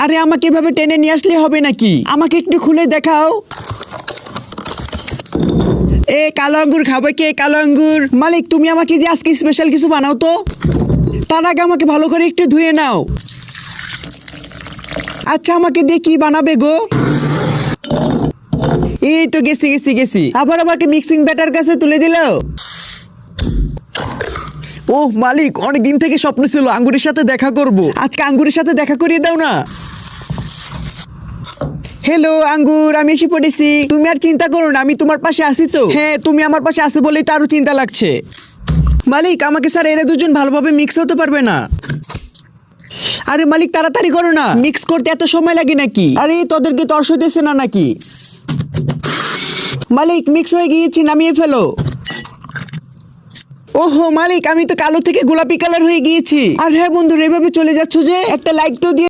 আরে আমাকে এভাবে টেনে নিয়ে আসলে হবে নাকি? আমাকে একটু খুলে দেখাও। এ কালো আঙ্গুর খাবে কে? কালো আঙ্গুর মালিক, তুমি আমাকে যে আজকে স্পেশাল কিছু বানাও তো। তার আগে আমাকে ভালো করে একটু ধুয়ে নাও। আচ্ছা, আমাকে দিয়ে কি বানাবে গো? এই তো গেছি গেছি গেছি। আবার আমাকে মিক্সিং ব্যাটার কাছে তুলে দিল। ওহ মালিক, অনেক দিন থেকে স্বপ্ন ছিল আঙ্গুরের সাথে দেখা করব। আজকে আঙ্গুরের সাথে দেখা করিয়ে দাও না। হ্যালো আঙ্গুর, আমি এসে পড়েছি। তুমি আর চিন্তা করো না, আমি তোমার পাশে আছি তো। হ্যাঁ, তুমি আমার পাশে আছো বলেই তো আরো চিন্তা লাগছে। মালিক, আমাকে স্যার এরা দুজন ভালোভাবে মিক্স হতে পারবে না। আরে মালিক, তাড়াতাড়ি করো না, মিক্স করতে এত সময় লাগে নাকি? আরে তোদেরকে তর্স দিয়েছে না নাকি? মালিক, মিক্স হয়ে গিয়েছি, নামিয়ে ফেলো। ওহো মালিক, আমি তো কালো থেকে গোলাপি কালার হয়ে গিয়েছি। আর হ্যাঁ বন্ধুরা, এভাবে চলে যাচ্ছ যে? একটা লাইক তো দিয়ে